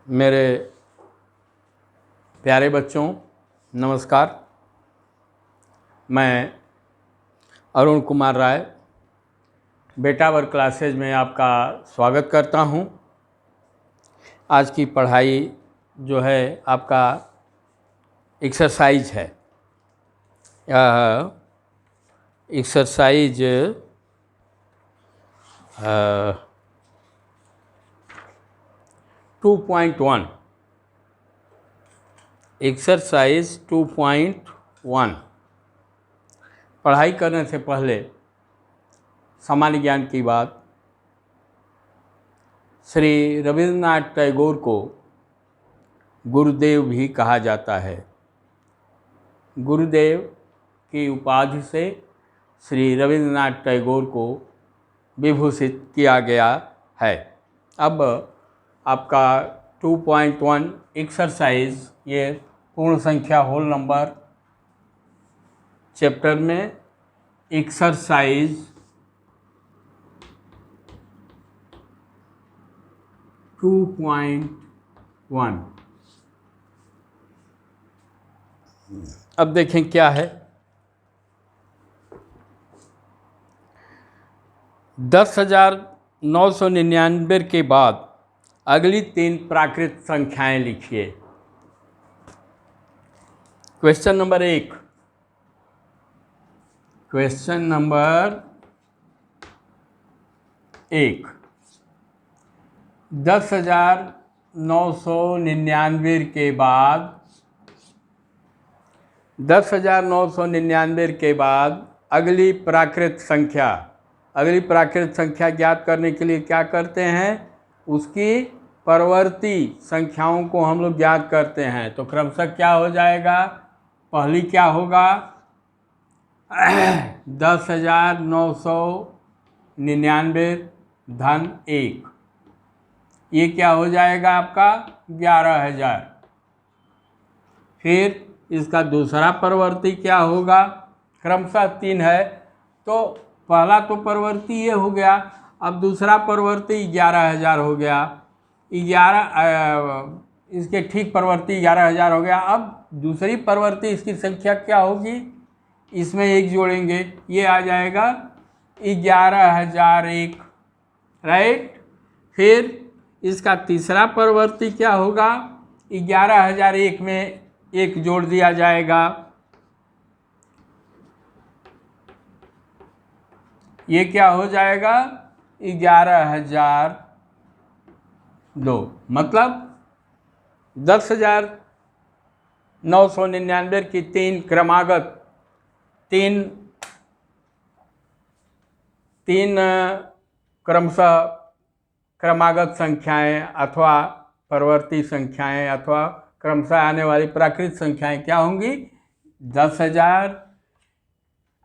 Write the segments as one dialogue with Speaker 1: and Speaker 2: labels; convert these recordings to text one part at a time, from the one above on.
Speaker 1: मेरे प्यारे बच्चों, नमस्कार। मैं अरुण कुमार राय बेटावर क्लासेज में आपका स्वागत करता हूं। आज की पढ़ाई जो है आपका एक्सरसाइज है। Exercise 2.1 exercise 2.1। पढ़ाई करने से पहले सामान्य ज्ञान की बात। श्री रविंद्रनाथ टैगोर को गुरुदेव भी कहा जाता है। गुरुदेव की उपाधि से श्री रविंद्रनाथ टैगोर को विभूषित किया गया है। अब आपका 2.1 एक्सरसाइज, ये पूर्ण संख्या होल नंबर चैप्टर में एक्सरसाइज 2.1। अब देखें क्या है। 10,999 के बाद अगली 3 प्राकृत संख्याएं लिखिए। Question number 1। क्वेश्चन नंबर 1, 10,999 के बाद 10,999 के बाद अगली प्राकृत संख्या ज्ञात करने के लिए क्या करते हैं? उसकी परवर्ती संख्याओं को हम लोग ज्ञात करते हैं। तो क्रमशः क्या हो जाएगा? पहली क्या होगा? 10,999 धन 1, ये क्या हो जाएगा आपका? 11,000। फिर इसका दूसरा परवर्ती क्या होगा? क्रमशः 3 है, तो पहला तो परवर्ती ये हो गया, अब दूसरा परवर्ती 11,000 हो गया। 11 इसके ठीक परवर्ती 11,000 हो गया। अब दूसरी परवर्ती इसकी संख्या क्या होगी? इसमें 1 जोड़ेंगे, ये आ जाएगा 11,001, राइट। फिर इसका तीसरा परवर्ती क्या होगा? 11,001 में 1 जोड़ दिया जाएगा, ये क्या हो जाएगा? 11,002। मतलब 10,999 की 3 क्रमागत 3 क्रमशः क्रमागत संख्याएं अथवा परवर्ती संख्याएं अथवा क्रमशः आने वाली प्राकृत संख्याएं क्या होंगी? 10,000,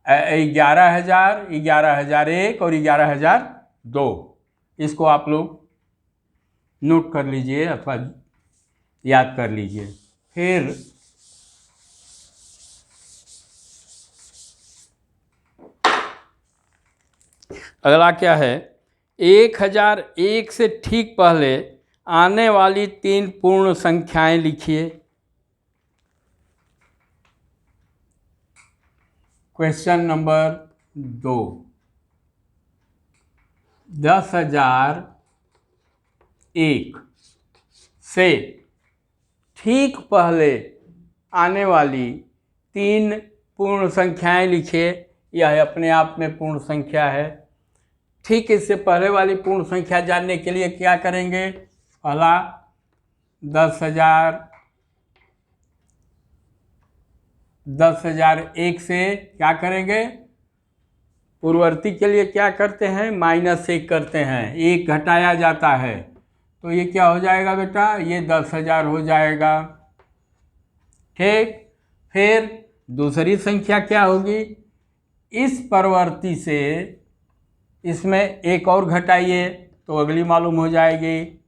Speaker 1: 11,000, 11,001 और 11,002। इसको आप लोग नोट कर लीजिए अथवा याद कर लीजिए। फिर अगला क्या है? 1001 से ठीक पहले आने वाली 3 पूर्ण संख्याएं लिखिए। क्वेश्चन नंबर 2, 10,001 से ठीक पहले आने वाली 3 पूर्ण संख्याएं लिखिए। यह अपने आप में पूर्ण संख्या है। ठीक इससे पहले वाली पूर्ण संख्या जानने के लिए क्या करेंगे? पहला 10,001 से क्या करेंगे? पूर्ववर्ती के लिए क्या करते हैं? -1 करते हैं, 1 घटाया जाता है। तो ये क्या हो जाएगा बेटा? ये 10,000 हो जाएगा। ठीक। फिर दूसरी संख्या क्या होगी? इस परवर्ती से इसमें 1 और घटाइए तो अगली मालूम हो जाएगी।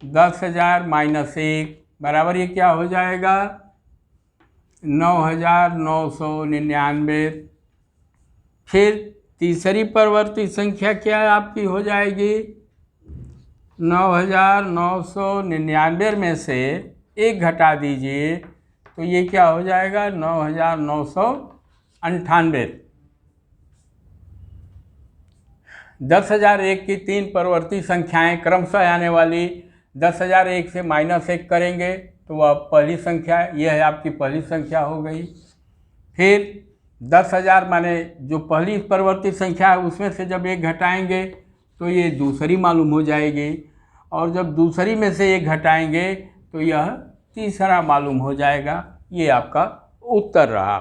Speaker 1: 10,000 - 1 बराबर ये क्या हो जाएगा? 9,999। फिर तीसरी परिवर्ती संख्या क्या आपकी हो जाएगी, 9,999 में से एक घटा दीजिए तो ये क्या हो जाएगा, 9,998। 10,001 की तीन परिवर्ती संख्याएं क्रमशः आने वाली, 10,001 से -1 करेंगे तो वह पहली संख्या, यह है आपकी पहली संख्या हो गई। फिर 10,000 माने जो पहली परिवर्ती संख्या है उसमें से जब एक घटाएंगे तो ये दूसरी मालूम हो जाएगी, और जब दूसरी में से एक घटाएंगे तो यह तीसरा मालूम हो जाएगा। ये आपका उत्तर रहा।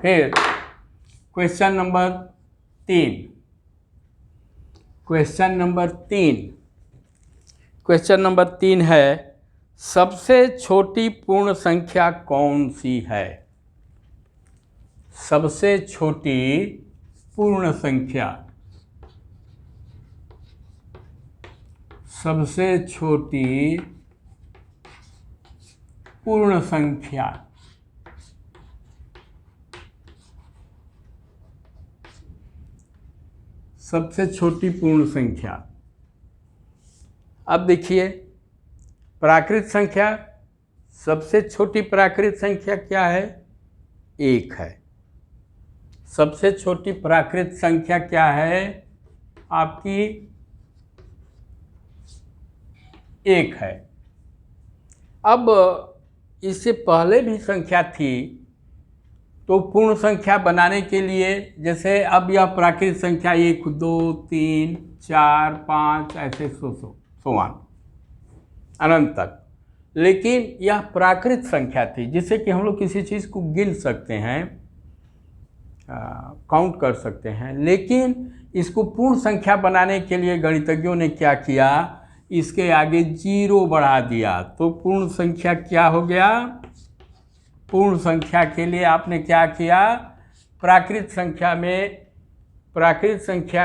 Speaker 1: फिर क्वेश्चन नंबर 3। क्वेश्चन नंबर 3 है, सबसे छोटी पूर्ण संख्या कौन सी है? सबसे छोटी पूर्ण संख्या, सबसे छोटी पूर्ण संख्या, सबसे छोटी पूर्ण संख्या। अब देखिए, प्राकृत संख्या, सबसे छोटी प्राकृत संख्या क्या है? 1 है। सबसे छोटी प्राकृत संख्या क्या है आपकी? 1 है। अब इससे पहले भी संख्या थी, तो पूर्ण संख्या बनाने के लिए, जैसे अब यह प्राकृत संख्या 1, 2, 3, 4, 5 ऐसे सोवान अनंत तक, लेकिन यह प्राकृत संख्या थी जिससे कि हम लोग किसी चीज़ को गिन सकते हैं, काउंट कर सकते हैं। लेकिन इसको पूर्ण संख्या बनाने के लिए गणितज्ञों ने क्या किया, इसके आगे 0 बढ़ा दिया, तो पूर्ण संख्या क्या हो गया? पूर्ण संख्या के लिए आपने क्या किया, प्राकृत संख्या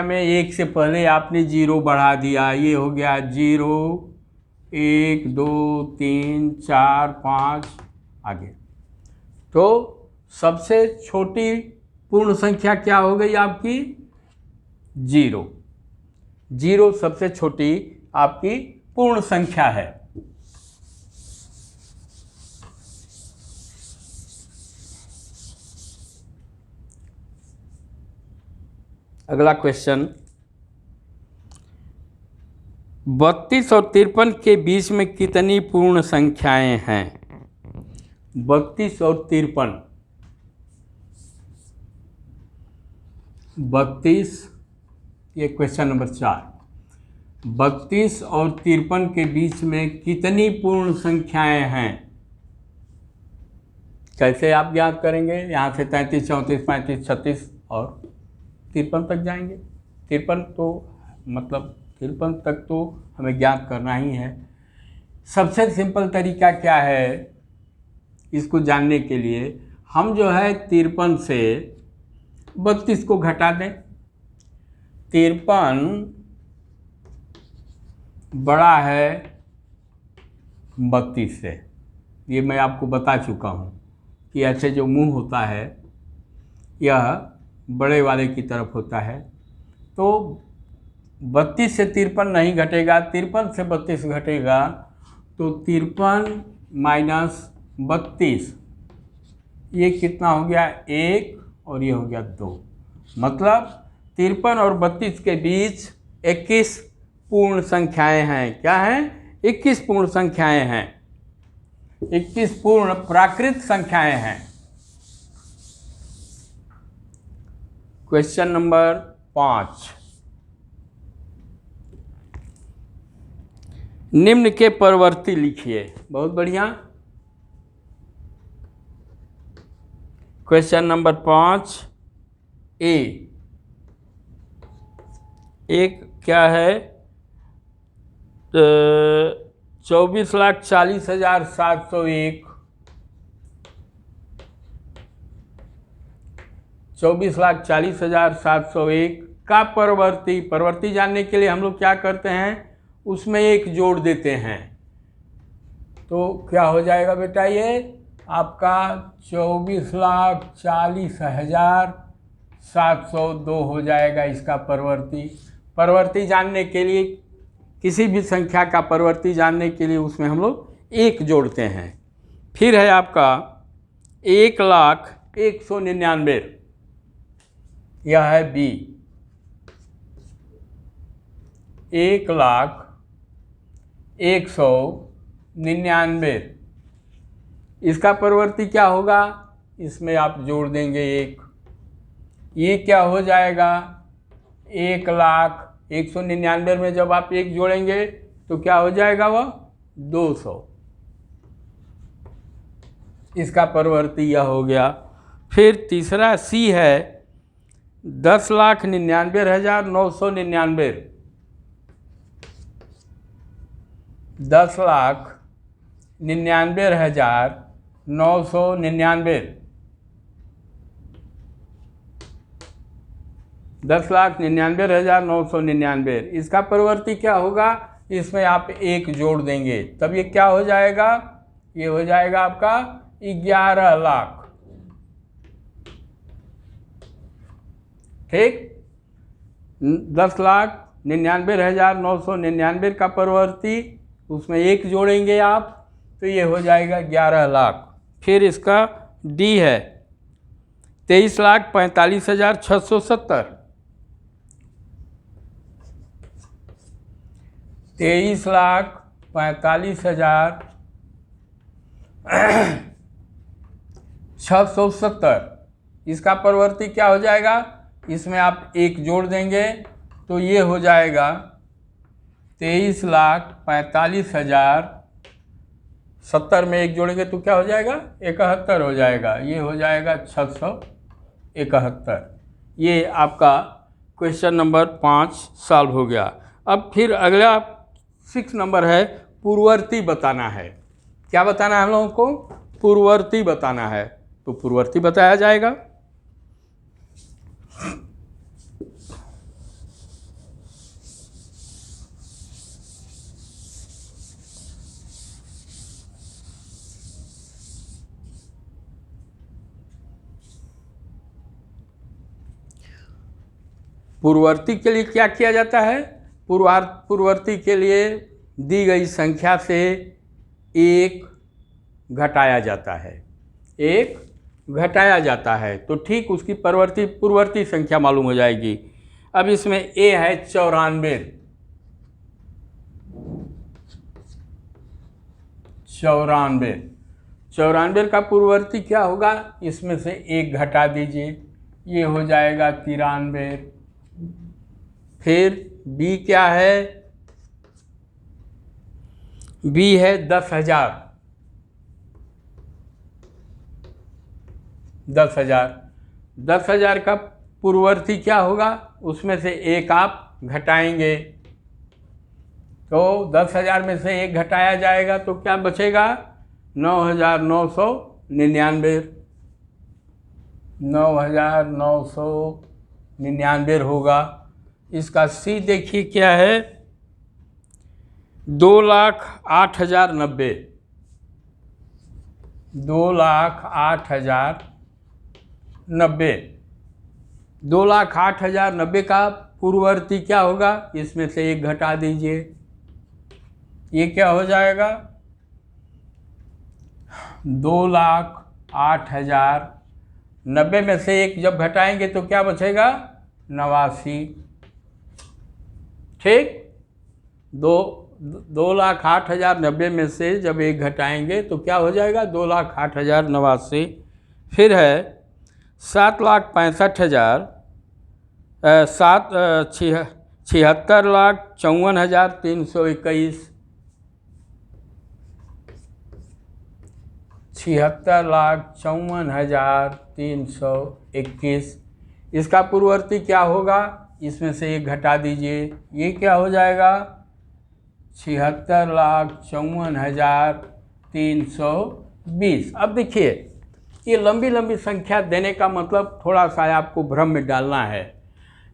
Speaker 1: में 1 से पहले आपने 0 बढ़ा दिया, ये हो गया 0, 1, 2, 3, 4, 5 आगे। तो सबसे छोटी पूर्ण संख्या क्या हो गई आपकी? 0। 0 सबसे छोटी आपकी पूर्ण संख्या है। अगला क्वेश्चन, 32 और 53 के बीच में कितनी पूर्ण संख्याएं हैं? 32 और 53, 32, ये क्वेश्चन नंबर 4। 32 और 53 के बीच में कितनी पूर्ण संख्याएं हैं? कैसे आप ज्ञात करेंगे? यहाँ से 33, 34, 35, 36 और 53 तक जाएंगे। 53 तो मतलब 53 तक तो हमें ज्ञात करना ही है। सबसे सिंपल तरीका क्या है इसको जानने के लिए? हम जो है 53 से 32 को घटा दें। 53 बड़ा है 32 से, ये मैं आपको बता चुका हूँ कि ऐसे जो मुंह होता है यह बड़े वाले की तरफ होता है, तो 32 से 53 नहीं घटेगा, 53 से 32 घटेगा, तो 53 माइनस 32, ये कितना हो गया? 1, और ये हो गया 2। मतलब 53 और 32 के बीच 21 पूर्ण संख्याएं हैं। क्या हैं? 21 पूर्ण संख्याएं हैं, 21 पूर्ण प्राकृत संख्याएं हैं। क्वेश्चन नंबर 5, निम्न के परिवर्ती लिखिए। बहुत बढ़िया। क्वेश्चन नंबर 5 ए, एक क्या है? 24,40,701, 24,40,701 का परवर्ती, परवर्ती जानने के लिए हम लोग क्या करते हैं, उसमें एक जोड़ देते हैं। तो क्या हो जाएगा बेटा, ये आपका 24,40,702 हो जाएगा इसका परवर्ती। परवर्ती जानने के लिए, किसी भी संख्या का परवर्ती जानने के लिए उसमें हम लोग एक जोड़ते हैं। फिर है आपका 1,01,99, यह है बी। 1,01,99, इसका परवर्ती क्या होगा, इसमें आप जोड़ देंगे एक। ये क्या हो जाएगा, 1,01,99 में जब आप एक जोड़ेंगे तो क्या हो जाएगा, वह 200। इसका परवर्ती यह हो गया। फिर तीसरा सी है 10,99,999। 10,99,999। 10,99,999, इसका परवर्ती क्या होगा, इसमें आप एक जोड़ देंगे तब ये क्या हो जाएगा, ये हो जाएगा आपका 11 लाख। ठीक, 10,99,999 का परवर्ती, उसमें एक जोड़ेंगे आप तो ये हो जाएगा 11 लाख। फिर इसका डी है 23,45,670। 23,45,670, इसका परवर्ती क्या हो जाएगा, इसमें आप एक जोड़ देंगे तो ये हो जाएगा 23,45,070 में एक जोड़ेंगे तो क्या हो जाएगा, 71 हो जाएगा। ये हो जाएगा 671। ये आपका क्वेश्चन नंबर 5 सॉल्व हो गया। अब फिर अगला 6 नंबर है पूर्ववर्ती बताना है। क्या बताना है हम लोगों को, पूर्ववर्ती बताना है। तो पूर्ववर्ती बताया जाएगा। पूर्ववर्ती के लिए क्या किया जाता है, पूर्ववर्ती के लिए दी गई संख्या से एक घटाया जाता है, एक घटाया जाता है तो ठीक उसकी पूर्ववर्ती संख्या मालूम हो जाएगी। अब इसमें ए है 94। 94 का पूर्ववर्ती क्या होगा, इसमें से एक घटा दीजिए, ये हो जाएगा 93। फिर बी क्या है, बी है 10,000। 10,000 का पूर्ववर्ती क्या होगा, उसमें से एक आप घटाएंगे तो 10,000 में से एक घटाया जाएगा तो क्या बचेगा, 9,999। 9,999 होगा। इसका सी देखिए क्या है, 2,08,090। 2,08,090। 2,08,090 का पूर्ववर्ती क्या होगा, इसमें से एक घटा दीजिए, ये क्या हो जाएगा, 2,08,090 में से एक जब घटाएंगे तो क्या बचेगा, 89। ठीक, 2,08,090 में से जब एक घटाएंगे तो क्या हो जाएगा, 2,08,089। फिर है 7,65,000, 76,54,321। 76,54,321। इसका पूर्ववर्ती क्या होगा, इसमें से एक घटा दीजिए, ये क्या हो जाएगा, 76,54,320। अब देखिए ये लंबी लंबी संख्या देने का मतलब थोड़ा सा आपको भ्रम में डालना है।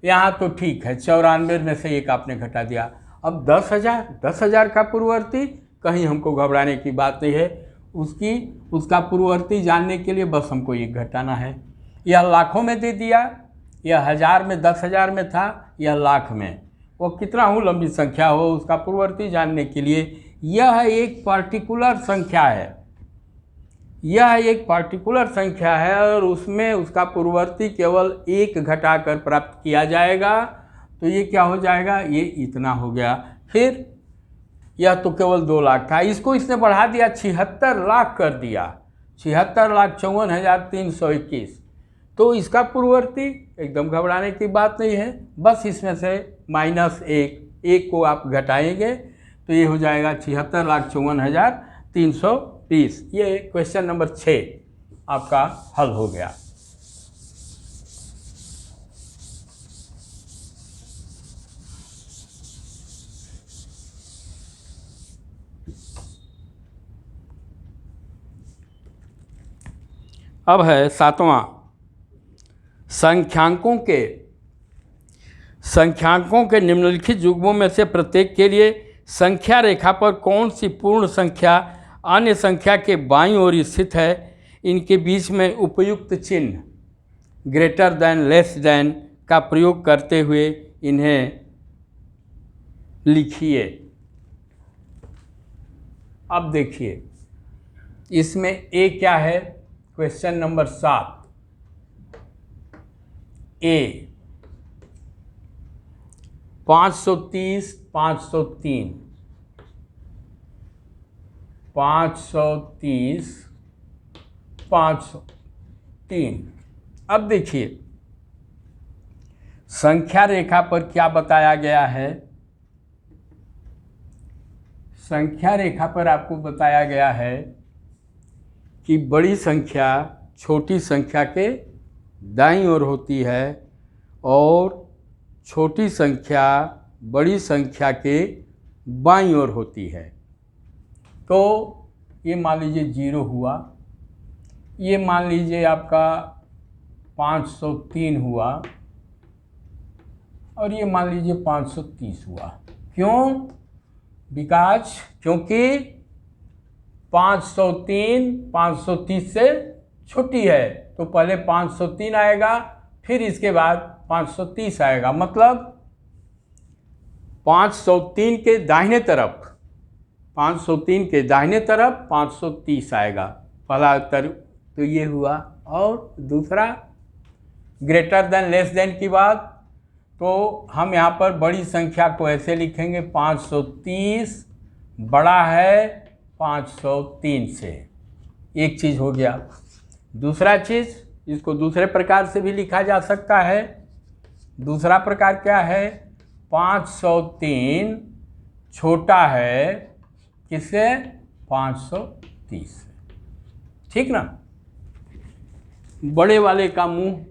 Speaker 1: यहाँ तो ठीक है, 94 में से एक आपने घटा दिया। अब 10,000 का पूर्ववर्ती, कहीं हमको घबराने की बात नहीं है। उसका पूर्ववर्ती जानने के लिए बस हमको एक घटाना है। यह लाखों में दे दिया, यह हज़ार में, 10,000 में था, यह लाख में। वो कितना हो लंबी संख्या हो, उसका पूर्ववर्ती जानने के लिए यह एक पर्टिकुलर संख्या है, यह एक पर्टिकुलर संख्या है और उसमें उसका पूर्ववर्ती केवल एक घटाकर प्राप्त किया जाएगा। तो ये क्या हो जाएगा, ये इतना हो गया। फिर यह तो केवल 2 लाख था, इसको इसने बढ़ा दिया, 76 लाख कर दिया, 76,54,321। तो इसका पूर्ववर्ती एकदम घबराने की बात नहीं है, बस इसमें से -1 को आप घटाएंगे तो ये हो जाएगा 76,54,320। ये क्वेश्चन नंबर 6 आपका हल हो गया। अब है 7वां, संख्यांकों के निम्नलिखित युग्मों में से प्रत्येक के लिए संख्या रेखा पर कौन सी पूर्ण संख्या अन्य संख्या के बाईं ओर स्थित है, इनके बीच में उपयुक्त चिन्ह ग्रेटर देन लेस देन का प्रयोग करते हुए इन्हें लिखिए। अब देखिए इसमें ए क्या है, क्वेश्चन नंबर 7 ए 530, 503, 530, 503। अब देखिए संख्या रेखा पर क्या बताया गया है, संख्या रेखा पर आपको बताया गया है कि बड़ी संख्या छोटी संख्या के दाईं ओर होती है और छोटी संख्या बड़ी संख्या के बाईं ओर होती है। तो ये मान लीजिए 0 हुआ, ये मान लीजिए आपका 503 हुआ और ये मान लीजिए 530 हुआ। क्यों? क्योंकि 503 530 से छोटी है, तो पहले 503 आएगा, फिर इसके बाद 530 आएगा। मतलब 503 के दाहिने तरफ 530 आएगा। पहला उत्तर तो ये हुआ। और दूसरा ग्रेटर देन लेस देन की बात, तो हम यहाँ पर बड़ी संख्या को ऐसे लिखेंगे, 530 बड़ा है 503 से। एक चीज़ हो गया। दूसरा चीज़, इसको दूसरे प्रकार से भी लिखा जा सकता है। दूसरा प्रकार क्या है, 503 छोटा है किससे, 530 से। ठीक ना। बड़े वाले का मुंह,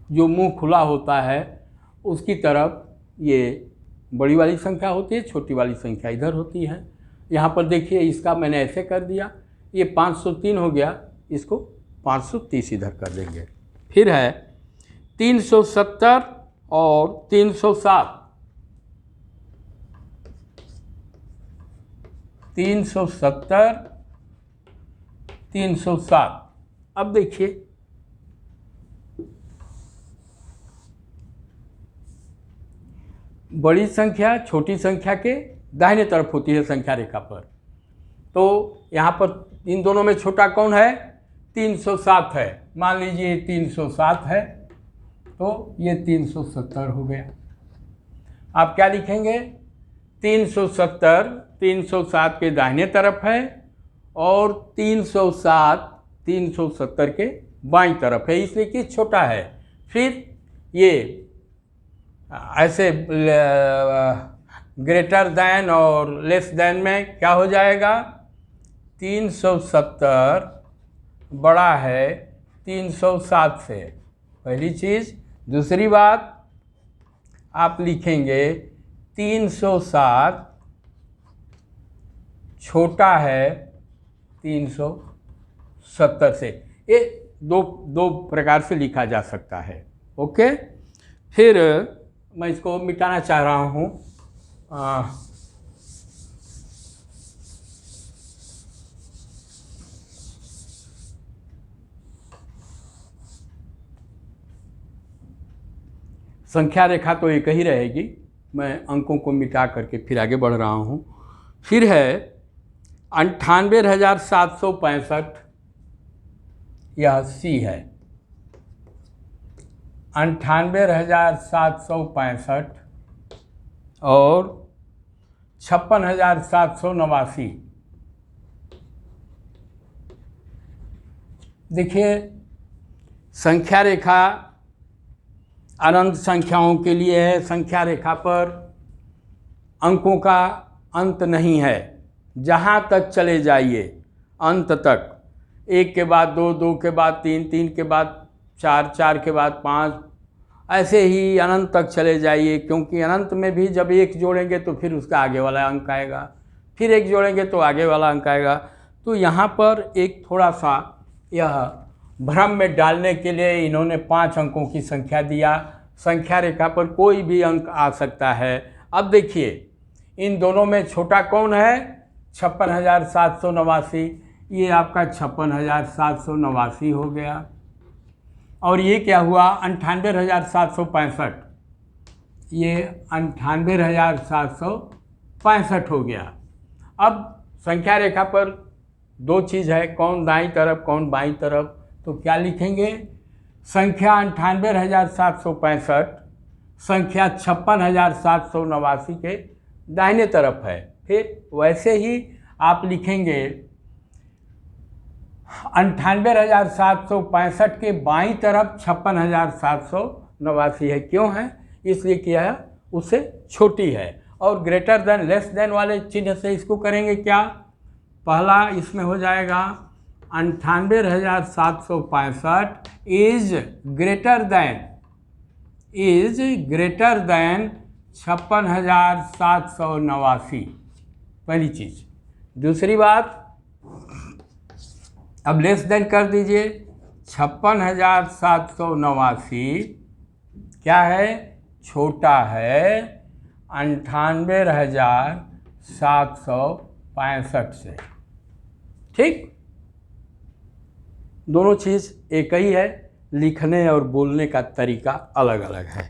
Speaker 1: जो मुंह खुला होता है उसकी तरफ ये बड़ी वाली संख्या होती है, छोटी वाली संख्या इधर होती है। यहाँ पर देखिए इसका मैंने ऐसे कर दिया, ये 503 हो गया, इसको 530 इधर कर देंगे। फिर है 370 और 307। 370 307। अब देखिए बड़ी संख्या छोटी संख्या के दाहिने तरफ होती है संख्या रेखा पर। तो यहाँ पर इन दोनों में छोटा कौन है, 307 है। मान लीजिए 307 है, तो ये 370 हो गया। आप क्या लिखेंगे, 370 307 के दाहिने तरफ है और 307 370 के बाईं तरफ है, इसलिए कि छोटा है। फिर ये ऐसे ग्रेटर दैन और लेस दैन में क्या हो जाएगा, 370 बड़ा है 307 से, पहली चीज़। दूसरी बात आप लिखेंगे 307 छोटा है 370 से। ये दो प्रकार से लिखा जा सकता है। ओके। फिर मैं इसको मिटाना चाह रहा हूँ। संख्या रेखा तो एक ही रहेगी, मैं अंकों को मिटा करके फिर आगे बढ़ रहा हूँ। फिर है 98,765, यह सी है। 98,765 और 56,789। देखिए, संख्या रेखा अनंत संख्याओं के लिए है। संख्या रेखा पर अंकों का अंत नहीं है, जहाँ तक चले जाइए अंत तक। 1 के बाद 2, 2 के बाद 3, 3 के बाद 4, 4 के बाद 5, ऐसे ही अनंत तक चले जाइए, क्योंकि अनंत में भी जब 1 जोड़ेंगे तो फिर उसका आगे वाला अंक आएगा, फिर 1 जोड़ेंगे तो आगे वाला अंक आएगा। तो यहाँ पर एक थोड़ा सा यह भ्रम में डालने के लिए इन्होंने 5 अंकों की संख्या दिया। संख्या रेखा पर कोई भी अंक आ सकता है। अब देखिए, इन दोनों में छोटा कौन है? 56,789। ये आपका 56,789 हो गया। और ये क्या हुआ? 98,765। ये 98,765 हो गया। अब संख्या रेखा पर 2 चीज़ है, कौन दाईं तरफ कौन बाईं तरफ। तो क्या लिखेंगे? संख्या 98,765 संख्या 56,789 के दाहिने तरफ है। फिर वैसे ही आप लिखेंगे 98,765 के बाईं तरफ 56,789 है। क्यों है? इसलिए किया है, उससे छोटी है। और ग्रेटर देन लेस देन वाले चिन्ह से इसको करेंगे क्या? पहला इसमें हो जाएगा 98,765 इज ग्रेटर देन 56,789। पहली चीज। दूसरी बात, अब लेस देन कर दीजिए। 56,789 क्या है? छोटा है 98,765 से। ठीक, दोनों चीज़ एक ही है, लिखने और बोलने का तरीका अलग अलग है।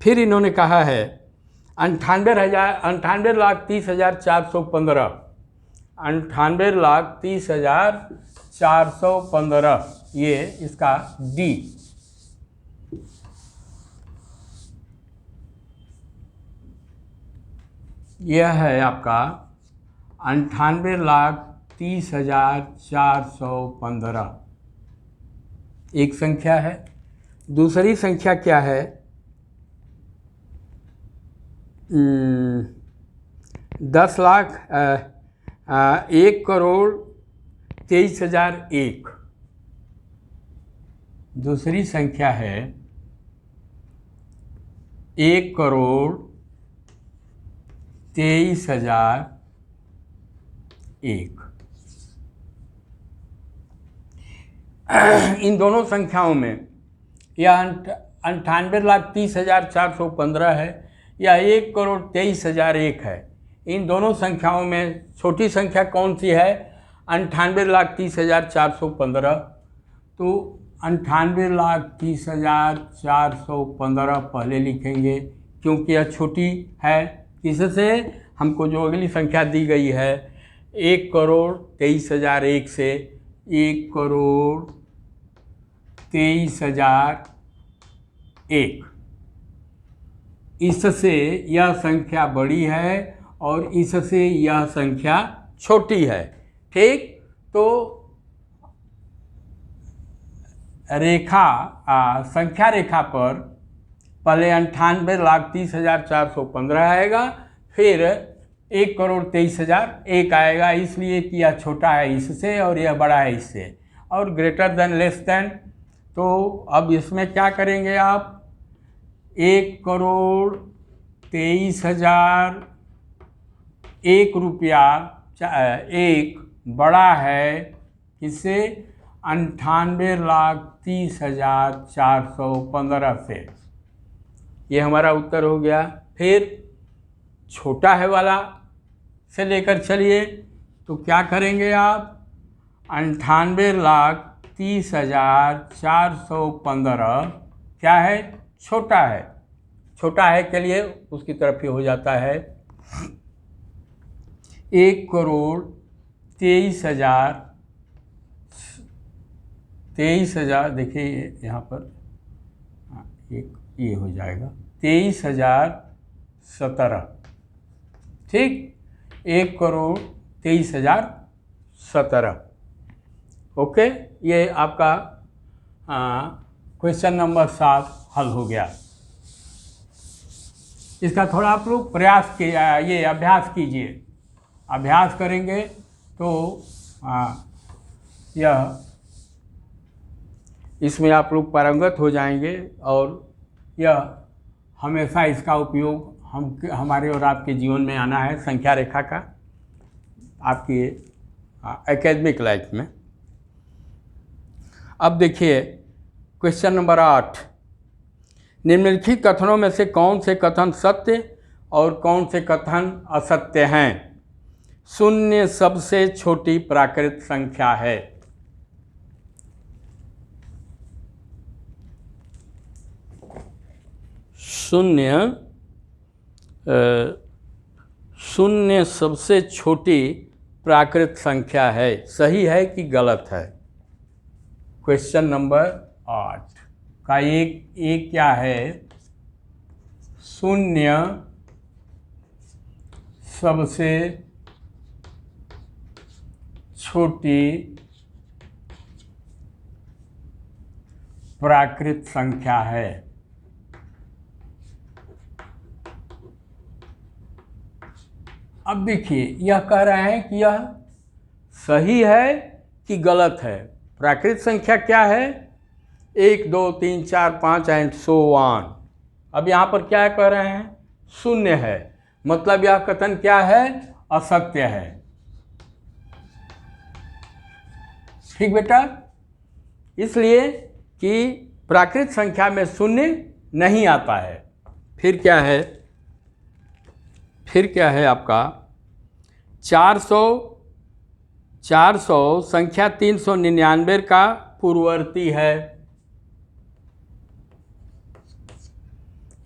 Speaker 1: फिर इन्होंने कहा है 98,30,415। 98,30,415 ये इसका डी। यह है आपका 98,30,415 एक संख्या है। दूसरी संख्या क्या है? 1,23,001। दूसरी संख्या है 1,23,001। इन दोनों संख्याओं में यह 98,30,415 है या 1,23,001 है। इन दोनों संख्याओं में छोटी संख्या कौन सी है? 98,30,415। तो 98,30,415 पहले लिखेंगे, क्योंकि यह छोटी है। इससे हमको जो अगली संख्या दी गई है 1,23,001 से 1,23,001, इससे यह संख्या बड़ी है और इससे यह संख्या छोटी है। ठीक, तो रेखा संख्या रेखा पर पहले 98,30,415 आएगा, फिर 1,23,001 आएगा, इसलिए कि यह छोटा है इससे और यह बड़ा है इससे। और ग्रेटर देन लेस देन, तो अब इसमें क्या करेंगे आप? 1,23,001 रुपया एक बड़ा है किससे? 98,30,415 से। ये हमारा उत्तर हो गया। फिर छोटा है वाला से लेकर चलिए, तो क्या करेंगे आप, 98,30,415 क्या है, छोटा है। छोटा है के लिए उसकी तरफ ही हो जाता है 1,23,000 देखिए यहाँ पर एक ये हो जाएगा 23,017, ठीक, 1,23,017। ओके, ये आपका क्वेश्चन नंबर 7 हल हो गया। इसका थोड़ा आप लोग प्रयास ये अभ्यास कीजिए। अभ्यास करेंगे तो यह इसमें आप लोग पारंगत हो जाएंगे, और यह हमेशा इसका उपयोग हमारे और आपके जीवन में आना है, संख्या रेखा का, आपकी एकेडमिक लाइफ में। अब देखिए क्वेश्चन नंबर 8, निम्नलिखित कथनों में से कौन से कथन सत्य और कौन से कथन असत्य हैं? शून्य सबसे छोटी प्राकृत संख्या है। शून्य सबसे छोटी प्राकृत संख्या है, सही है कि गलत है? क्वेश्चन नंबर 8 का एक क्या है, शून्य सबसे छोटी प्राकृत संख्या है। अब देखिए यह कह रहे हैं कि यह सही है कि गलत है। प्राकृत संख्या क्या है, 1 2 3 4 5 एंड सो ऑन। अब यहाँ पर क्या कह रहे हैं, शून्य है, मतलब यह कथन क्या है, असत्य है। ठीक बेटा, इसलिए कि प्राकृत संख्या में शून्य नहीं आता है। फिर क्या है आपका 400 संख्या 399 का पूर्ववर्ती है।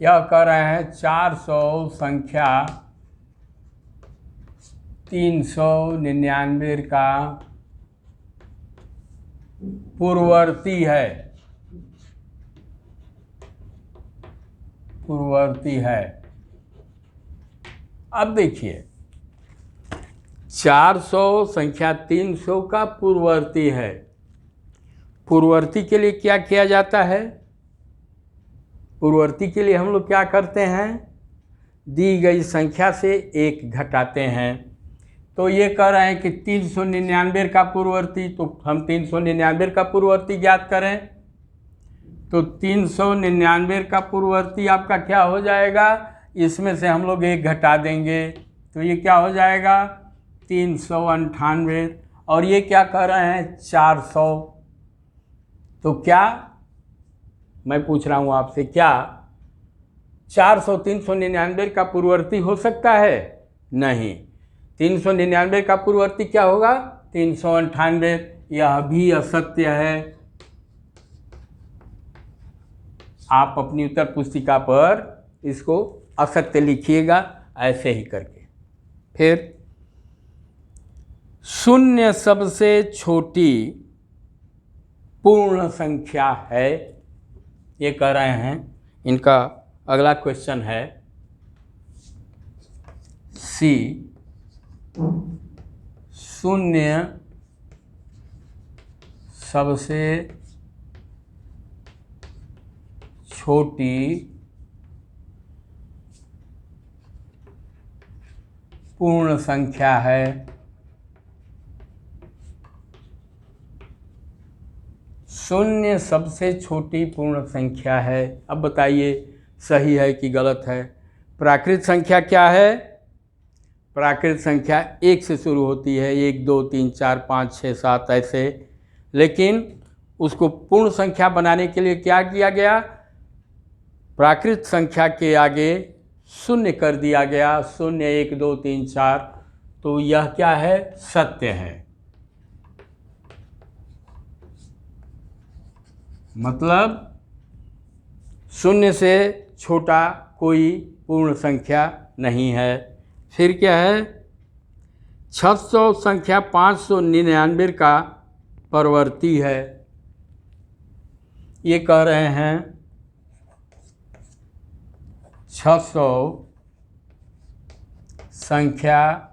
Speaker 1: यह कह रहे हैं 400 संख्या 399 का पूर्ववर्ती है। अब देखिए 400 संख्या 300 का पूर्ववर्ती है। पूर्ववर्ती के लिए क्या किया जाता है, पूर्ववर्ती के लिए हम लोग क्या करते हैं, दी गई संख्या से 1 घटाते हैं। तो ये कह रहे हैं कि 399 का पूर्ववर्ती, तो हम 399 का पूर्ववर्ती ज्ञात करें। तो 399 का पूर्ववर्ती आपका क्या हो जाएगा, इसमें से हम लोग 1 घटा देंगे, तो ये क्या हो जाएगा 398। और ये क्या कह रहे हैं 400। तो क्या मैं पूछ रहा हूँ आपसे, क्या 400 399 का पूर्ववर्ती हो सकता है? नहीं। 399 का पूर्ववर्ती क्या होगा, 398। यह भी असत्य है। आप अपनी उत्तर पुस्तिका पर इसको असत्य लिखिएगा ऐसे ही करके। फिर शून्य सबसे छोटी पूर्ण संख्या है, ये कह रहे हैं। इनका अगला क्वेश्चन है सी, शून्य सबसे छोटी पूर्ण संख्या है। शून्य सबसे छोटी पूर्ण संख्या है। अब बताइए सही है कि गलत है? प्राकृत संख्या क्या है, प्राकृत संख्या 1 से शुरू होती है, 1 2 3 4 5 6 7 ऐसे। लेकिन उसको पूर्ण संख्या बनाने के लिए क्या किया गया, प्राकृत संख्या के आगे शून्य कर दिया गया, 0 1 2 3 4, तो यह क्या है? सत्य है। मतलब 0 से छोटा कोई पूर्ण संख्या नहीं है। फिर क्या है? 600 संख्या 599 का परवर्ती है। ये कह रहे हैं 600 संख्या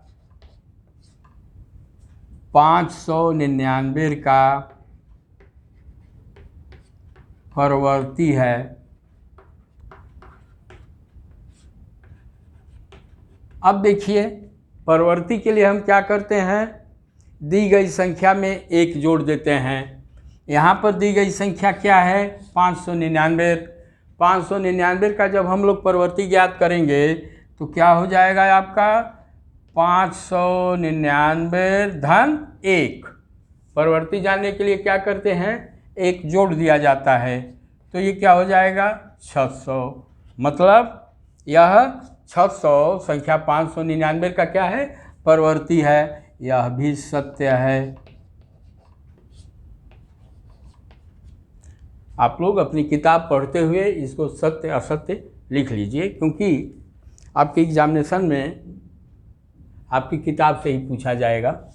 Speaker 1: 599 का परवर्ती है। अब देखिए, परवर्ती के लिए हम क्या करते हैं? दी गई संख्या में 1 जोड़ देते हैं। यहाँ पर दी गई संख्या क्या है? 599। 599 का जब हम लोग परवर्ती ज्ञात करेंगे तो क्या हो जाएगा आपका? 599 धन 1। परवर्ती जानने के लिए क्या करते हैं? 1 जोड़ दिया जाता है, तो ये क्या हो जाएगा? 600। मतलब यह 600 संख्या 599 का क्या है? परवर्ती है। यह भी सत्य है। आप लोग अपनी किताब पढ़ते हुए इसको सत्य असत्य लिख लीजिए, क्योंकि आपके एग्जामिनेशन में आपकी किताब से ही पूछा जाएगा।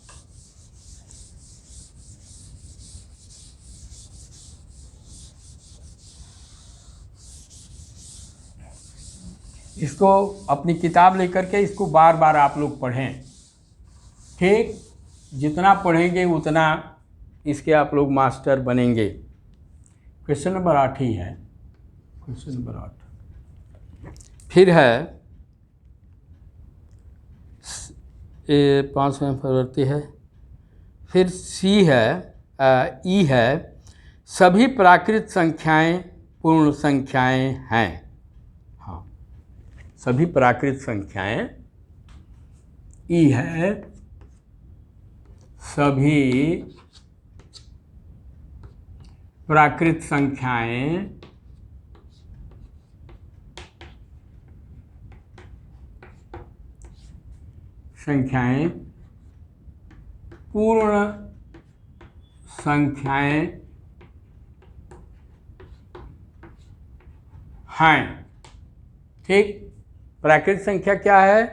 Speaker 1: इसको अपनी किताब लेकर के इसको बार बार आप लोग पढ़ें। ठीक, जितना पढ़ेंगे उतना इसके आप लोग मास्टर बनेंगे। क्वेश्चन नंबर 8 ही है, क्वेश्चन नंबर 8। फिर है 5 में परवर्ती है। फिर सी है, ई है, सभी प्राकृत संख्याएं पूर्ण संख्याएं हैं। हाँ, सभी प्राकृत संख्याएं, ई है, सभी प्राकृत संख्याएं पूर्ण संख्याएं हैं। ठीक, प्राकृत संख्या क्या है?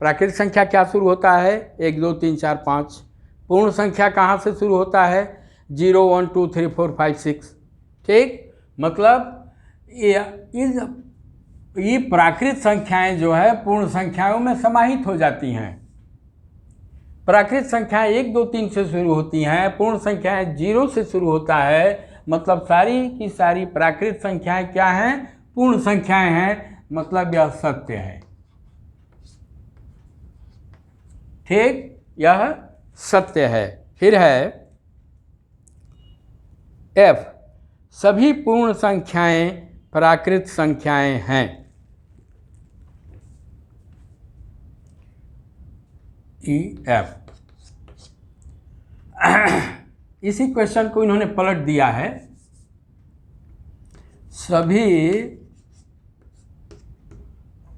Speaker 1: प्राकृत संख्या क्या शुरू होता है? 1 2 3 4 5। पूर्ण संख्या कहाँ से शुरू होता है? 0 1 2 3 4 5 6। ठीक, मतलब ये प्राकृत संख्याएं जो है पूर्ण संख्याओं में समाहित हो जाती हैं। प्राकृत संख्याएं 1 2 3 से शुरू होती हैं, पूर्ण संख्याएं 0 से शुरू होता है। मतलब सारी की सारी प्राकृत संख्याएं क्या हैं? पूर्ण संख्याएं हैं। मतलब यह सत्य है। ठीक, यह सत्य है। फिर है F, सभी पूर्ण संख्याएं प्राकृत संख्याएं हैं। EF, इसी क्वेश्चन को इन्होंने पलट दिया है। सभी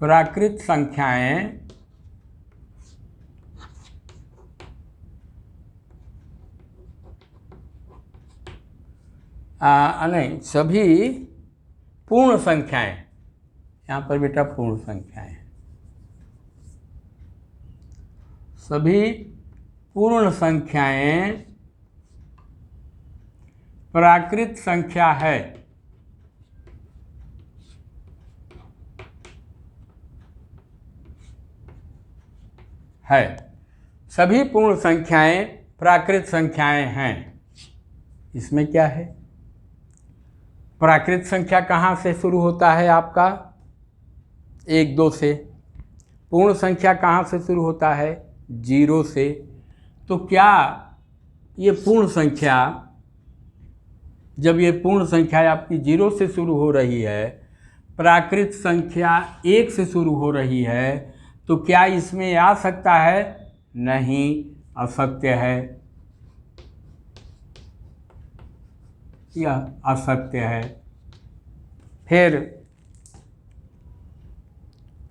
Speaker 1: प्राकृत संख्याएं नहीं, सभी पूर्ण संख्याएं, यहाँ पर बेटा पूर्ण संख्याएं, सभी पूर्ण संख्याएं प्राकृत संख्या है। सभी पूर्ण संख्याएं प्राकृत संख्याएं हैं। इसमें क्या है? प्राकृत संख्या कहाँ से शुरू होता है आपका? 1 2 से। पूर्ण संख्या कहाँ से शुरू होता है? 0 से। तो क्या ये पूर्ण संख्या, जब ये पूर्ण संख्या आपकी 0 से शुरू हो रही है, प्राकृत संख्या 1 से शुरू हो रही है, तो क्या इसमें आ सकता है? नहीं, असत्य है। यह असत्य है। फिर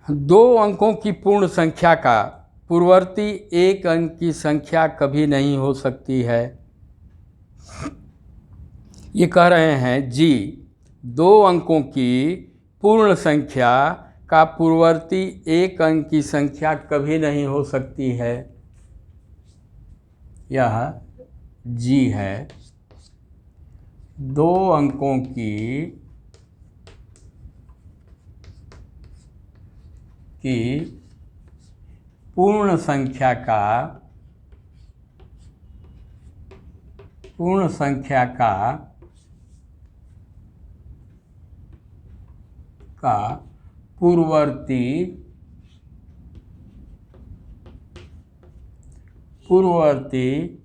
Speaker 1: दो अंकों की पूर्ण संख्या का पूर्ववर्ती एक अंक की संख्या कभी नहीं हो सकती है। ये कह रहे हैं जी, दो अंकों की पूर्ण संख्या का पूर्ववर्ती एक अंक की संख्या कभी नहीं हो सकती है। यह जी है। दो अंकों की पूर्ण संख्या का पूर्ववर्ती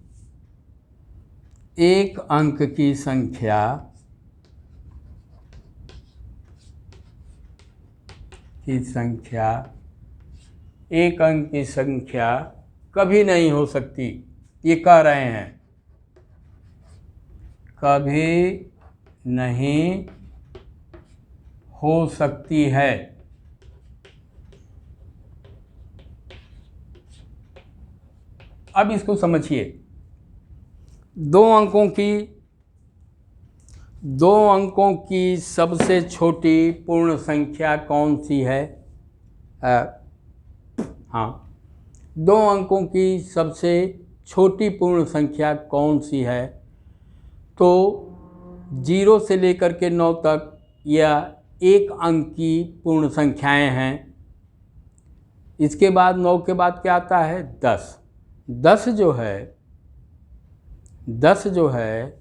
Speaker 1: एक अंक की संख्या एक अंक की संख्या कभी नहीं हो सकती। ये कह रहे हैं कभी नहीं हो सकती है। अब इसको समझिए। दो अंकों की सबसे छोटी पूर्ण संख्या कौन सी है? हाँ, दो अंकों की सबसे छोटी पूर्ण संख्या कौन सी है? तो 0 से लेकर के 9 तक यह एक अंक की पूर्ण संख्याएं हैं। इसके बाद 9 के बाद क्या आता है? 10। 10 जो है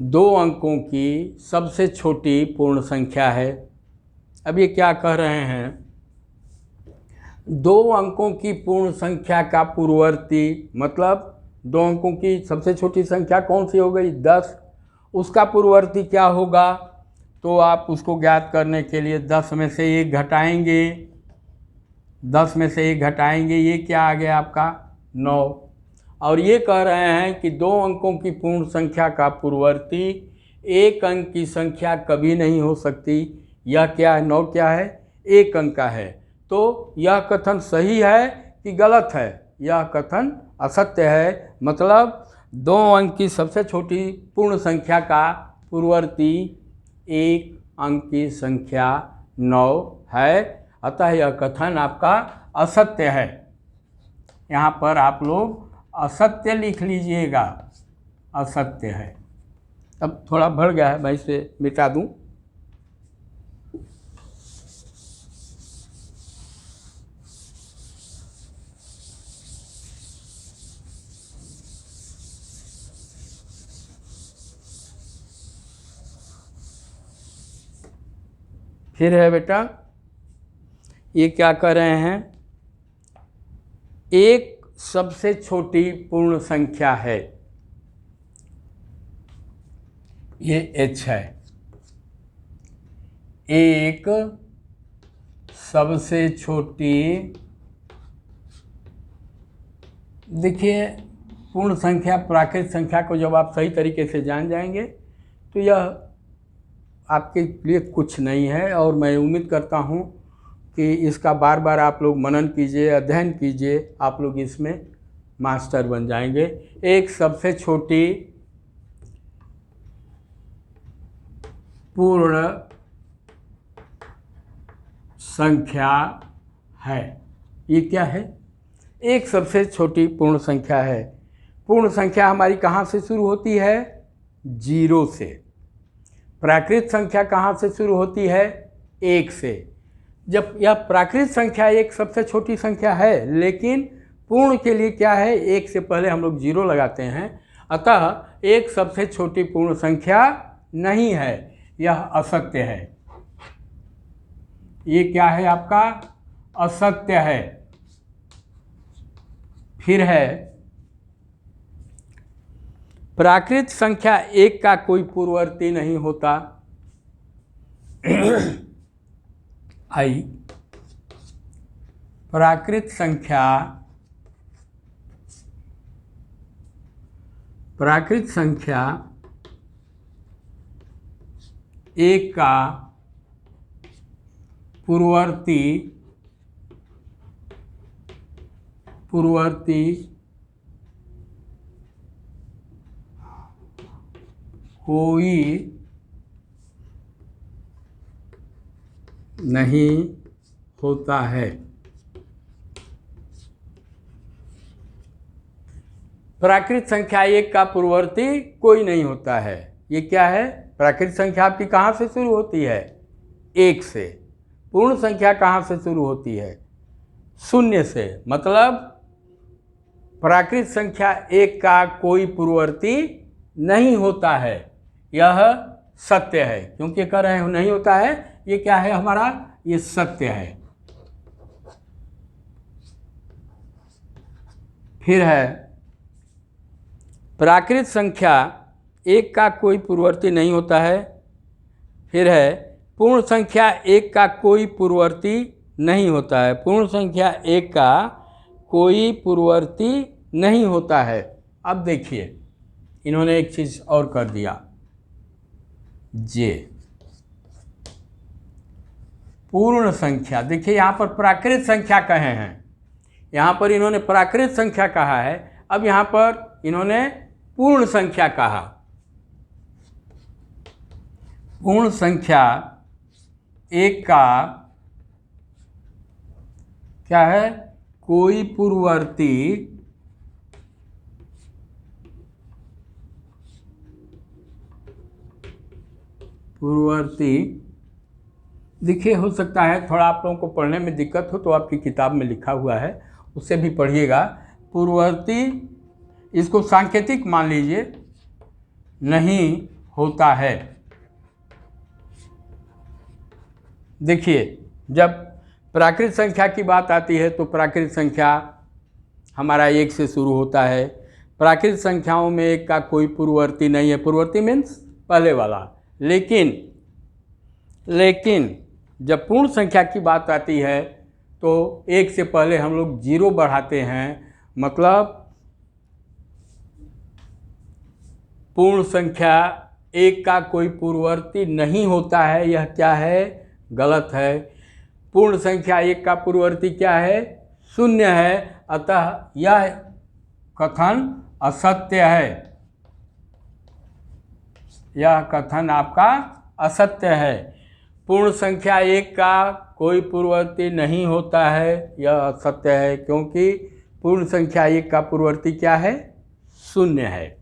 Speaker 1: दो अंकों की सबसे छोटी पूर्ण संख्या है। अब ये क्या कह रहे हैं? दो अंकों की पूर्ण संख्या का पूर्ववर्ती, मतलब दो अंकों की सबसे छोटी संख्या कौन सी हो गई? 10। उसका पूर्ववर्ती क्या होगा? तो आप उसको ज्ञात करने के लिए 10 में से 1 घटाएंगे। 10 में से 1 घटाएंगे, ये क्या आ गया आपका? 9। और ये कह रहे हैं कि दो अंकों की पूर्ण संख्या का पूर्ववर्ती एक अंक की संख्या कभी नहीं हो सकती। यह क्या है? 9 क्या है? एक अंक का है। तो यह कथन सही है कि गलत है? यह कथन असत्य है। मतलब दो अंक की सबसे छोटी पूर्ण संख्या का पूर्ववर्ती एक अंक की संख्या 9 है। अतः यह कथन आपका असत्य है। यहाँ पर आप लोग असत्य लिख लीजिएगा, असत्य है। अब थोड़ा बढ़ गया है, मैं इसे मिटा दूं। फिर है बेटा, ये क्या कर रहे हैं? एक सबसे छोटी पूर्ण संख्या है, ये h है। एक सबसे छोटी, देखिए पूर्ण संख्या प्राकृत संख्या को जब आप सही तरीके से जान जाएंगे तो यह आपके लिए कुछ नहीं है। और मैं उम्मीद करता हूँ कि इसका बार बार आप लोग मनन कीजिए, अध्ययन कीजिए, आप लोग इसमें मास्टर बन जाएंगे। एक सबसे छोटी पूर्ण संख्या है। ये क्या है? एक सबसे छोटी पूर्ण संख्या है। पूर्ण संख्या हमारी कहाँ से शुरू होती है? 0 से। प्राकृत संख्या कहाँ से शुरू होती है? 1 से। जब यह प्राकृत संख्या एक सबसे छोटी संख्या है, लेकिन पूर्ण के लिए क्या है? 1 से पहले हम लोग 0 लगाते हैं। अतः एक सबसे छोटी पूर्ण संख्या नहीं है, यह असत्य है। ये क्या है आपका? असत्य है। फिर है, प्राकृत संख्या 1 का कोई पूर्ववर्ती नहीं होता। आई प्राकृत संख्या 1 का पूर्ववर्ती कोई नहीं होता है। प्राकृत संख्या एक का पूर्ववर्ती कोई नहीं होता है। ये क्या है? प्राकृत संख्या आपकी कहाँ से शुरू होती है? एक से। पूर्ण संख्या कहाँ से शुरू होती है? शून्य से। मतलब प्राकृत संख्या एक का कोई पूर्ववर्ती नहीं होता है, यह सत्य है। क्योंकि कह रहे हैं नहीं होता है, ये क्या है हमारा? ये सत्य है। फिर है प्राकृत संख्या एक का कोई पूर्ववर्ती नहीं होता है। फिर है पूर्ण संख्या एक का कोई पूर्ववर्ती नहीं होता है। पूर्ण संख्या एक का कोई पूर्ववर्ती नहीं होता है। अब देखिए इन्होंने एक चीज़ और कर दिया, जे पूर्ण संख्या। देखिए यहाँ पर प्राकृत संख्या कहे हैं, यहाँ पर इन्होंने प्राकृत संख्या कहा है, अब यहाँ पर इन्होंने पूर्ण संख्या कहा। पूर्ण संख्या एक का क्या है? कोई पूर्ववर्ती देखिए, हो सकता है थोड़ा आप लोगों को पढ़ने में दिक्कत हो तो आपकी किताब में लिखा हुआ है, उससे भी पढ़िएगा। पूर्ववर्ती, इसको सांकेतिक मान लीजिए, नहीं होता है। देखिए जब प्राकृत संख्या की बात आती है तो प्राकृत संख्या हमारा एक से शुरू होता है। प्राकृत संख्याओं में एक का कोई पूर्ववर्ती नहीं है। पूर्ववर्ती मीन्स पहले वाला। लेकिन जब पूर्ण संख्या की बात आती है तो एक से पहले हम लोग जीरो बढ़ाते हैं, मतलब पूर्ण संख्या एक का कोई पूर्ववर्ती नहीं होता है। यह क्या है? गलत है। पूर्ण संख्या एक का पूर्ववर्ती क्या है? शून्य है। अतः यह कथन असत्य है। यह कथन आपका असत्य है। पूर्ण संख्या एक का कोई पूर्ववर्ती नहीं होता है, यह असत्य है, क्योंकि पूर्ण संख्या एक का पूर्ववर्ती क्या है? शून्य है।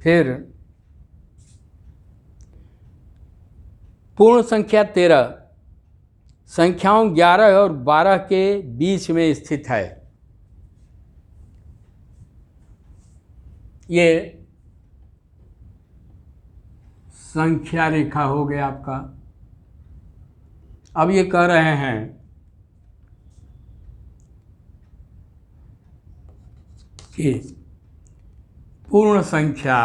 Speaker 1: फिर पूर्ण संख्या 13 संख्याओं 11 और 12 के बीच में स्थित है। ये संख्या रेखा हो गया आपका। अब ये कह रहे हैं कि पूर्ण संख्या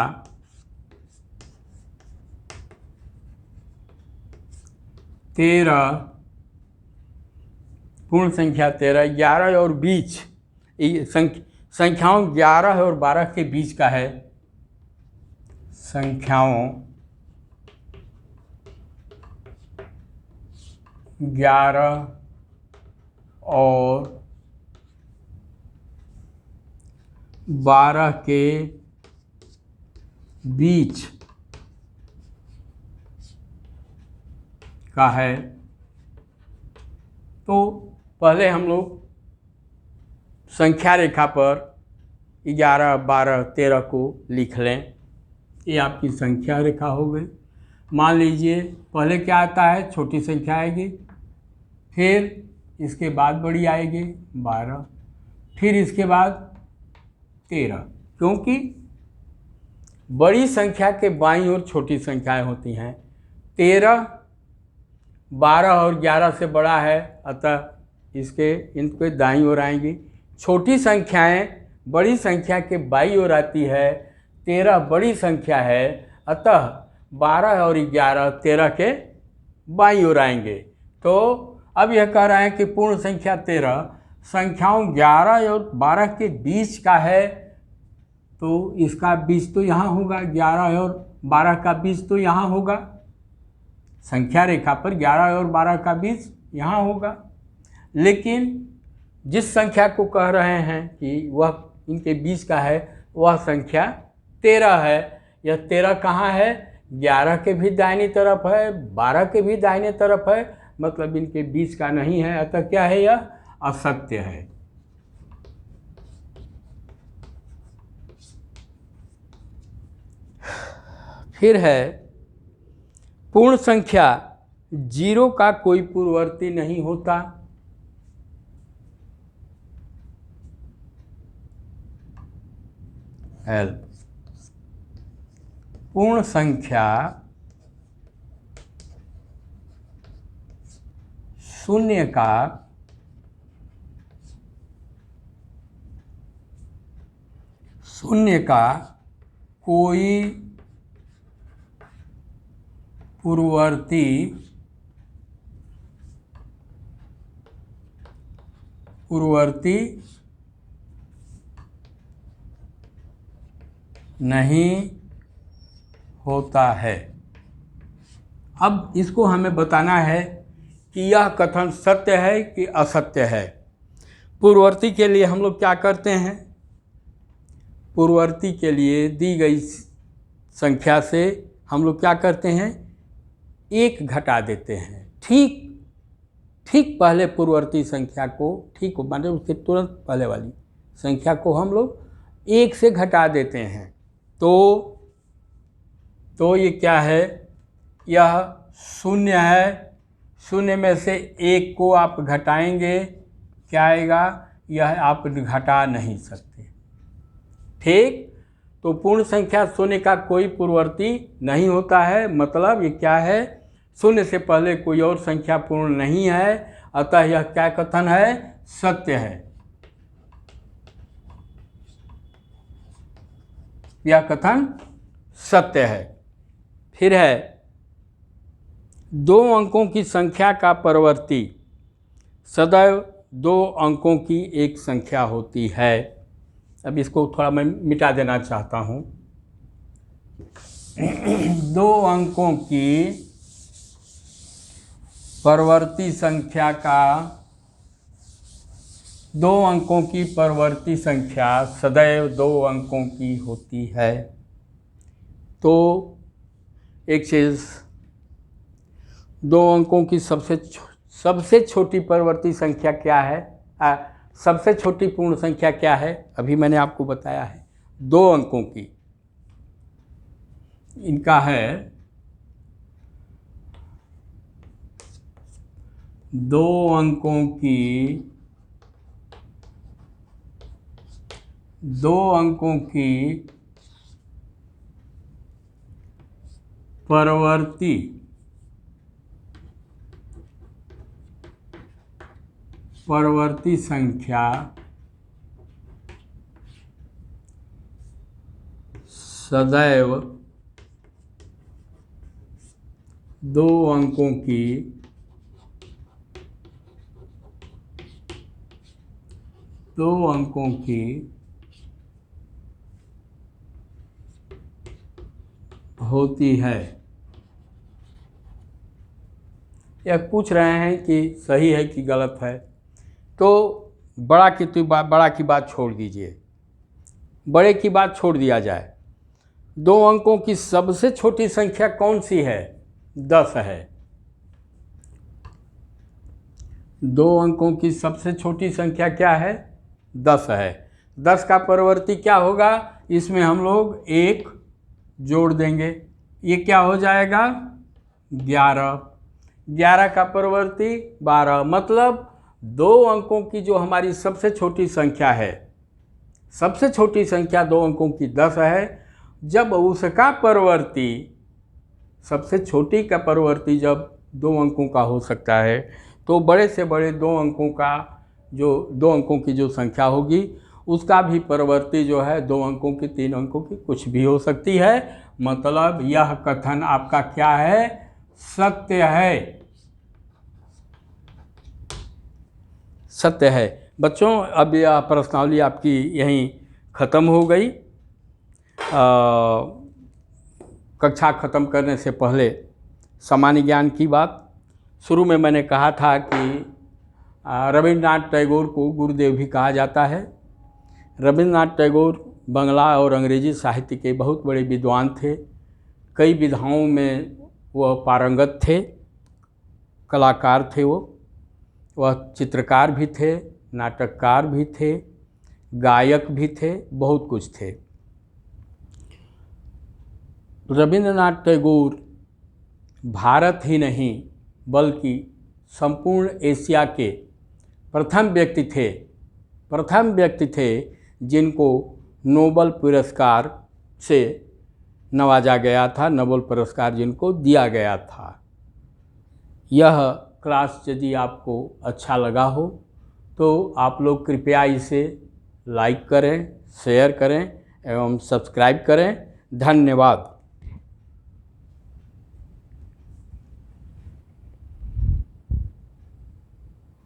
Speaker 1: पूर्ण संख्या 13 11 और बीच, संख्याओं 11 और 12 के बीच का है। संख्याओं 11 और 12 के बीच का है। तो पहले हम लोग संख्या रेखा पर 11, 12, 13 को लिख लें। ये आपकी संख्या रेखा हो गई। मान लीजिए पहले क्या आता है? छोटी संख्या आएगी, फिर इसके बाद बड़ी आएगी 12, फिर इसके बाद 13, क्योंकि बड़ी संख्या के बाईं ओर छोटी संख्याएं होती हैं। 13 12 और 11 से बड़ा है, अतः इनके दाईं ओर आएंगी। छोटी संख्याएं बड़ी संख्या के बाईं ओर आती है। 13 बड़ी संख्या है, अतः 12 और 11 13 के बाईं ओर आएंगे। तो अब यह कह रहे हैं कि पूर्ण संख्या 13 संख्याओं 11 और 12 के बीच का है, तो इसका बीच तो यहाँ होगा, 11 और 12 का बीच तो यहाँ होगा, संख्या रेखा पर 11 और 12 का बीच यहाँ होगा। लेकिन जिस संख्या को कह रहे हैं कि वह इनके बीच का है वह संख्या 13 है। यह 13 कहाँ है? 11 के भी दाहिनी तरफ है, 12 के भी दाहिने तरफ है, मतलब इनके बीच का नहीं है, अतः क्या है? यह असत्य है। फिर है पूर्ण संख्या 0 का कोई पूर्ववर्ती नहीं होता। हेल्प पूर्ण संख्या 0 का कोई पूर्ववर्ती नहीं होता है। अब इसको हमें बताना है कि यह कथन सत्य है कि असत्य है। पूर्ववर्ती के लिए हम लोग क्या करते हैं? पूर्ववर्ती के लिए दी गई संख्या से हम लोग क्या करते हैं? 1 घटा देते हैं। ठीक पहले पूर्ववर्ती संख्या को, ठीक मतलब उसके तुरंत पहले वाली संख्या को हम लोग 1 से घटा देते हैं। तो ये क्या है? यह 0 है। 0 में से 1 को आप घटाएंगे, क्या आएगा? यह आप घटा नहीं सकते। ठीक, तो पूर्ण संख्या 0 का कोई पूर्ववर्ती नहीं होता है, मतलब ये क्या है? 0 से पहले कोई और संख्या पूर्ण नहीं है, अतः यह क्या कथन है? सत्य है। यह कथन सत्य है। फिर है 2 अंकों की संख्या का परवर्ती सदैव 2 अंकों की एक संख्या होती है। अब इसको थोड़ा मैं मिटा देना चाहता हूँ। 2 अंकों की परवर्ती संख्या का 2 अंकों की परवर्ती संख्या सदैव 2 अंकों की होती है। तो एक चीज़, 2 अंकों की सबसे छोटी परवर्ती संख्या क्या है? सबसे छोटी पूर्ण संख्या क्या है? अभी मैंने आपको बताया है, 2 अंकों की। इनका है 2 अंकों की परवर्ती संख्या सदैव 2 अंकों की होती है। यह पूछ रहे हैं कि सही है कि गलत है। तो बड़ा की बात छोड़ दीजिए, बड़े की बात छोड़ दिया जाए। 2 अंकों की सबसे छोटी संख्या कौन सी है? 10 है। 2 अंकों की सबसे छोटी संख्या क्या है? 10 है। 10 का परवर्ती क्या होगा? इसमें हम लोग 1 जोड़ देंगे, ये क्या हो जाएगा? 11। 11 का परवर्ती 12, मतलब 2 अंकों की जो हमारी सबसे छोटी संख्या है, सबसे छोटी संख्या 2 अंकों की 10 है। जब उसका परवर्ती, सबसे छोटी का परवर्ती जब 2 अंकों का हो सकता है, तो बड़े से बड़े 2 अंकों का जो 2 अंकों की जो संख्या होगी उसका भी परवर्ती जो है 2 अंकों की, 3 अंकों की, कुछ भी हो सकती है। मतलब यह कथन आपका क्या है? सत्य है। सत्य है। बच्चों, अब यह प्रश्नावली आपकी यहीं ख़त्म हो गई। कक्षा ख़त्म करने से पहले सामान्य ज्ञान की बात। शुरू में मैंने कहा था कि रविन्द्रनाथ टैगोर को गुरुदेव भी कहा जाता है। रविन्द्रनाथ टैगोर बांग्ला और अंग्रेजी साहित्य के बहुत बड़े विद्वान थे। कई विधाओं में वह पारंगत थे, कलाकार थे। वह चित्रकार भी थे, नाटककार भी थे, गायक भी थे, बहुत कुछ थे। रविन्द्रनाथ टैगोर भारत ही नहीं बल्कि संपूर्ण एशिया के प्रथम व्यक्ति थे जिनको नोबेल पुरस्कार से नवाजा गया था, नोबेल पुरस्कार जिनको दिया गया था। यह क्लास यदि आपको अच्छा लगा हो तो आप लोग कृपया इसे लाइक करें, शेयर करें एवं सब्सक्राइब करें। धन्यवाद।